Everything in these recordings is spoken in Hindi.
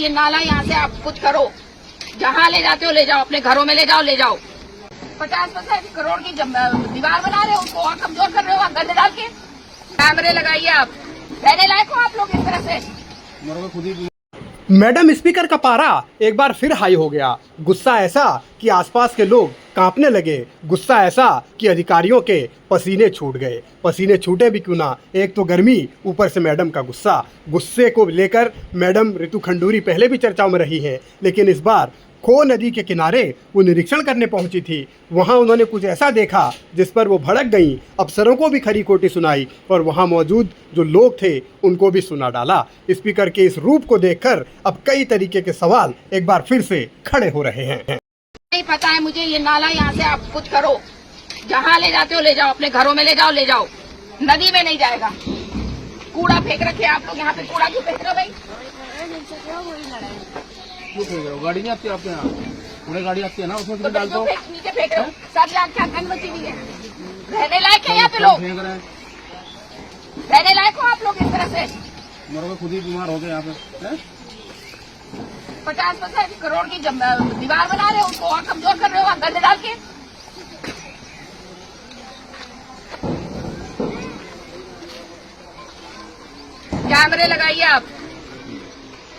ये नाला यहाँ से आप कुछ करो, जहाँ ले जाते हो ले जाओ, अपने घरों में ले जाओ, ले जाओ। 50 करोड़ की दीवार बना रहे हो, उसको और कमजोर कर रहे हो, गंदे डाल के। कैमरे लगाइए, आप रहने लायक हो आप लोग इस तरह से। मैडम स्पीकर का पारा एक बार फिर हाई हो गया। गुस्सा ऐसा कि आसपास के लोग कांपने लगे, गुस्सा ऐसा कि अधिकारियों के पसीने छूट गए। पसीने छूटे भी क्यों ना, एक तो गर्मी, ऊपर से मैडम का गुस्सा। गुस्से को लेकर मैडम रितु खंडूरी पहले भी चर्चाओं में रही हैं, लेकिन इस बार खो नदी के किनारे वो निरीक्षण करने पहुंची थी। वहां उन्होंने कुछ ऐसा देखा जिस पर वो भड़क गईं, अफसरों को भी खरी खोटी सुनाई और वहां मौजूद जो लोग थे उनको भी सुना डाला। स्पीकर के इस रूप को देखकर अब कई तरीके के सवाल एक बार फिर से खड़े हो रहे हैं। नहीं पता है मुझे, ये नाला यहाँ से आप कुछ करो, जहाँ ले जाते हो ले जाओ, अपने घरों में ले जाओ, ले जाओ। नदी में नहीं जाएगा। कूड़ा फेंक रखे आप लोग यहाँ पे, कूड़ा क्यों फेंक रहे हो भाई? क्यों फेंक रहे हो? गाड़ी नहीं आती आपके यहाँ? पूरे गाड़ी आती है ना, उसमें तो डालते हो। नीचे फेंक रहे हो, सब यहाँ क्या अनुमति नहीं है? रहने लायक है यहाँ पे लोग? फेंक रहे हैं, रहने लायक हो आप लोग इस तरह से? मेरे को खुद ही बीमार हो गए यहाँ पे। 50 करोड़ की दीवार बना रहे हो, उसको और कमजोर कर रहे हो, गंदे डाल के। कैमरे लगाइए, आप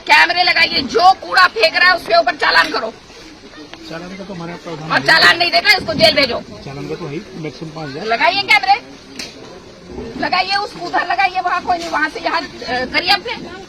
कैमरे लगाइए, जो कूड़ा फेंक रहा है उसके ऊपर चालान करो। चालान का तो हमारे और चालान नहीं देगा इसको जेल भेजो। चालान का तो है मैक्सिमम 5,000। लगाइए कैमरे, लगाइए, उस उधर लगाइए, वहाँ कोई नहीं, वहाँ से यहाँ करिए अपने।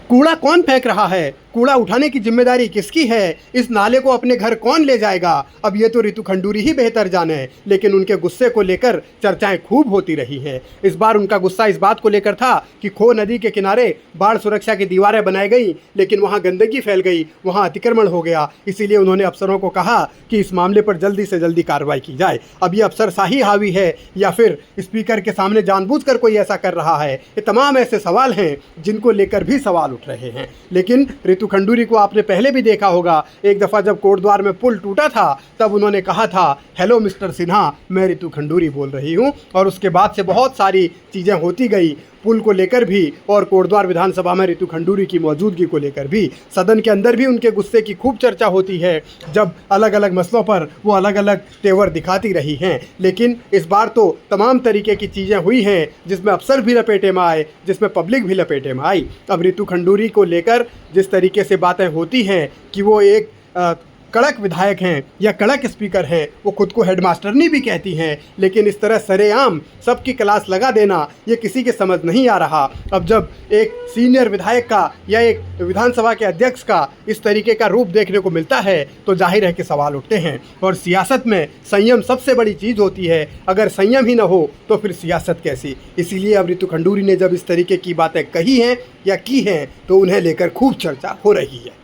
कूड़ा कौन फेंक रहा है? कूड़ा उठाने की जिम्मेदारी किसकी है? इस नाले को अपने घर कौन ले जाएगा? अब ये तो रितु खंडूरी ही बेहतर जाने, लेकिन उनके गुस्से को लेकर चर्चाएं खूब होती रही हैं। इस बार उनका गुस्सा इस बात को लेकर था कि खो नदी के किनारे बाढ़ सुरक्षा की दीवारें बनाई गई, लेकिन वहाँ गंदगी फैल गई, वहाँ अतिक्रमण हो गया। इसीलिए उन्होंने अफसरों को कहा कि इस मामले पर जल्दी से जल्दी कार्रवाई की जाए। अब ये अफसरशाही हावी है या फिर स्पीकर के सामने जानबूझकर कोई ऐसा कर रहा है? ये तमाम ऐसे सवाल हैं जिनको लेकर भी सवाल उठ रहे हैं। लेकिन रितु खंडूरी को आपने पहले भी देखा होगा, एक दफ़ा जब कोटद्वार में पुल टूटा था तब उन्होंने कहा था, हेलो मिस्टर सिन्हा, मैं रितु खंडूरी बोल रही हूँ। और उसके बाद से बहुत सारी चीज़ें होती गई, पुल को लेकर भी और कोटद्वार विधानसभा में रितु खंडूरी की मौजूदगी को लेकर भी। सदन के अंदर भी उनके गुस्से की खूब चर्चा होती है, जब अलग अलग मसलों पर वो अलग अलग तेवर दिखाती रही हैं। लेकिन इस बार तो तमाम तरीके की चीज़ें हुई हैं जिसमें अफसर भी लपेटे में आए, जिसमें पब्लिक भी लपेटे में आई। अब रितु खंडूरी को लेकर जिस तरीके से बातें होती हैं कि वो एक कड़क विधायक हैं या कड़क स्पीकर हैं, वो खुद को हेडमास्टरनी भी कहती हैं, लेकिन इस तरह सरेआम सबकी क्लास लगा देना ये किसी के समझ नहीं आ रहा। अब जब एक सीनियर विधायक का या एक विधानसभा के अध्यक्ष का इस तरीके का रूप देखने को मिलता है तो जाहिर है कि सवाल उठते हैं। और सियासत में संयम सबसे बड़ी चीज़ होती है, अगर संयम ही ना हो तो फिर सियासत कैसी? इसीलिए अब रितु खंडूरी ने जब इस तरीके की बातें कही हैं या की हैं तो उन्हें लेकर खूब चर्चा हो रही है।